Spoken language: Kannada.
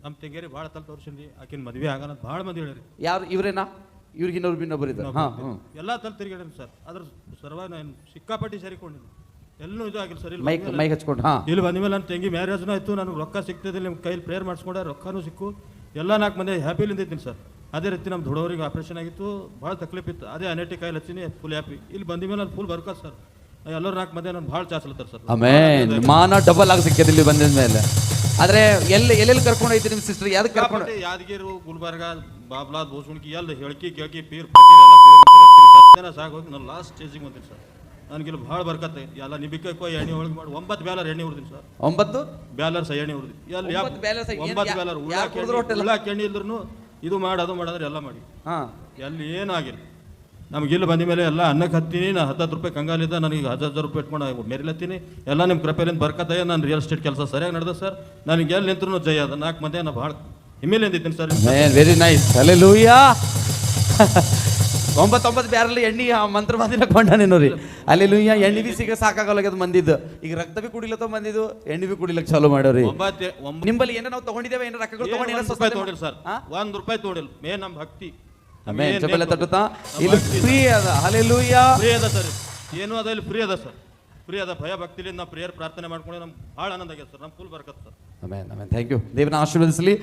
ನಮ್ಮ ತಂಗೇರಿ ಭಾಳ ತಲೆ ತೋರಿಸಿದ್ರಿ ಆಕಿನ ಮದುವೆ ಆಗಲ್ಲ ಅಂತ ಭಾಳ ಮಂದಿ ಹೇಳಿರಿ. ಯಾರು ಇವರೇನಾ? ಇವ್ರಿಗೆ ಇನ್ನೊಬ್ರು ಇದ್ದಾರೆ. ಎಲ್ಲ ತಲೆ ತಿರುಗಾಡಿ ಸರ್. ಅದ್ರ ಸರ್ವ ನಾನು ಸಿಕ್ಕಾಪಟ್ಟಿ ಸೇರಿಕೊಂಡಿದ್ದೀನಿ. ಎಲ್ಲೂ ಇದು ಆಗಿಲ್ಲ ಸರ್. ಮೈಕ್ ಹಚ್ಕೊಂಡು ಇಲ್ಲಿ ಬಂದ ಮೇಲೆ ನನ್ನ ತಂಗಿ ಮ್ಯಾರೇಜ್ನೂ ಆಯಿತು. ನನಗೆ ರೊಕ್ಕ ಸಿಗ್ತಿದ್ದಿಲ್ಲ, ನಿಮ್ಮ ಕೈಲಿ ಪ್ರೇಯರ್ ಮಾಡಿಸ್ಕೊಂಡೆ, ರೊಕ್ಕನೂ ಸಿಕ್ಕು, ಎಲ್ಲ 4 ಮಂದಿ ಹ್ಯಾಪಿಲಿಂದ ಇದ್ದೀನಿ ಸರ್. ಅದೇ ರೀತಿ ನಮ್ಮ ದೊಡ್ಡವರಿಗೆ ಆಪ್ರೇಷನ್ ಆಗಿತ್ತು, ಭಾಳ ತಕ್ಲೀಫ್ ಇತ್ತು. ಅದೇ ಅನೇಟಿ ಕಾಯಿಲೆ ಹಚ್ಚಿನಿ, ಫುಲ್ ಹ್ಯಾಪಿ. ಇಲ್ಲಿ ಬಂದ ಮೇಲೆ ನಾನು ಫುಲ್ ಬರ್ಕ ಸರ್. ಎಲ್ಲರೂ 4 ಮಂದಿ ನಾನು ಭಾಳ ಚಾಸ್ಲತ್ತಾರೆ ಸರ್. ಆಮೇನ್. ಮಾನ ಡಬಲ್ ಆಗಿ ಸಿಕ್ಕಿದೆ ಇಲ್ಲಿ ಬಂದಿದ ಮೇಲೆ. ಆದ್ರೆ ಎಲ್ಲೆಲ್ಲಿ ಕರ್ಕೊಂಡು ಹೋಯ್ತು ನಿಮ್ಮ ಸಿಸ್ಟರ್? ಯಾವ್ದಕ್ಕೆ ಕರ್ಕೊಂಡು? ಯಾದಗಿರಿ, ಗುಲ್ಬರ್ಗ, ಬಾಬ್ಲಾದ್, ಬೋಸ್ಗುಣಿಕಿ ಎಲ್ಲ ಹೇಳ್ಕಿ ಕೇಳ್ಕಿ ಪೀರ್ ಫಕೀರ್ ಎಲ್ಲ ಸತ್ಯನ ಸಾಗೋಗಿ ನಾನು ಲಾಸ್ಟ್ ಸ್ಟೇಜಿಗೆ ಬಂದಿನಿ ಸರ್. ನನಗಿಲ್ಲಿ ಭಾಳ ಬರ್ಕತ್ತೆ. ಎಲ್ಲ ನಿಬಿಕೋ ಎಣ್ಣೆ ಹೋಳಿಗೆ ಮಾಡಿ 9 ಬ್ಯಾಲರ್ ಎಣ್ಣೆ ಹುರಿದೀನಿ ಸರ್. 9 ಬ್ಯಾಲರ್ಸ್ ಎಣ್ಣೆ ಹುರಿದಿ. ಎಲ್ಲಿ 9 ಬ್ಯಾಲರ್ ಉಳ್ಳಾಕ ಎಣ್ಣೆ ಇಲ್ದ್ರು ಇದು ಮಾಡಿ ಅದು ಮಾಡಂದ್ರೆ ಎಲ್ಲ ಮಾಡಿ ಎಲ್ಲಿ ಏನಾಗಿಲ್ಲ. ನಮಗಿಲ್ಲಿ ಬಂದ ಮೇಲೆ ಎಲ್ಲ ಅನ್ನಕ್ಕೆ ಹತ್ತೀನಿ. ನಾನು 10 ರೂಪಾಯಿ ಕಂಗಾಲಿದ್ದ, ನನಗೆ 1000 ರೂಪಾಯಿ ಇಟ್ಕೊಂಡು ಮೆರಿಲತ್ತೀನಿ. ಎಲ್ಲ ನಿಮ್ಮ ಕೃಪೆಯಿಂದ ಬರ್ಕತ್ತಯ್ಯ. ನಾನು ರಿಯಲ್ ಎಸ್ಟೇಟ್ ಕೆಲಸ ಸರಿಯಾಗಿ ನಡೆದ ಸರ್. ನನಗೆ ಎಲ್ಲಿ ನಿಂತ್ರು ಜಯ ಅದ. 4 ಮಂದಿ ನಾನು ಭಾಳ ಹಿಮ್ಮೆಲಿಂದ ಇದ್ದೀನಿ sir. Very nice. Hallelujah. 9 barrel ಎಣ್ಣೆ ಮಂತ್ರ ಮಂದಿನ ಕೊಂಡನೇನು ರೀ. ಅಲ್ಲೆಲೂಯಾ. ಎಣ್ಣೆ ಬಿ ಸಿಗ ಸಾಕಾಗಲ್ಲ ಮಂದಿದ್ದು. ಈಗ ರಕ್ತ ಬಿ ಕುಡಿಲತ್ತ ಬಂದಿದ್ದು, ಎಣ್ಣೆ ಬಿ ಕುಡಿಲಕ್ಕೆ ಚಾಲೂ ಮಾಡೋರಿ. ನಿಂಬಲ್ಲಿ ಏನೋ ನಾವು ತಗೊಂಡಿದ್ದೇವೆ, ಏನೋ ರೊಕ್ಕಗಳು ತಗೊಂಡಿಲ್ಲ ಸರ್. 1 ರೂಪಾಯಿ ತಗೊಂಡಿಲ್ಲ. ಮೇ ನಮ್ಮ ಭಕ್ತಿ ತಟ್ಟುತ್ತಾ ಇಲ್ಲಿ ಫ್ರೀ ಅದ. ಹಲ್ಲೆಲೂಯಾ. ಫ್ರೀ ಅದ ಸರ್. ಏನು ಅದ ಇಲ್ಲಿ ಫ್ರೀ ಅದ ಸರ್. ಫ್ರೀ ಅದ. ಭಯ ಭಕ್ತಿಲಿಂದ ನಾವು ಪ್ರೇಯರ್ ಪ್ರಾರ್ಥನೆ ಮಾಡ್ಕೊಂಡು ನಮ್ಗೆ ಭಾಳ ಆನಂದ ಆಗ್ಯದ ಸರ್. ನಮ್ಮ ಫುಲ್ ಬರ್ಕತ್ sir. Amen amen. Thank you. ದೇವನ ಆಶೀರ್ವದಿಸಲಿ.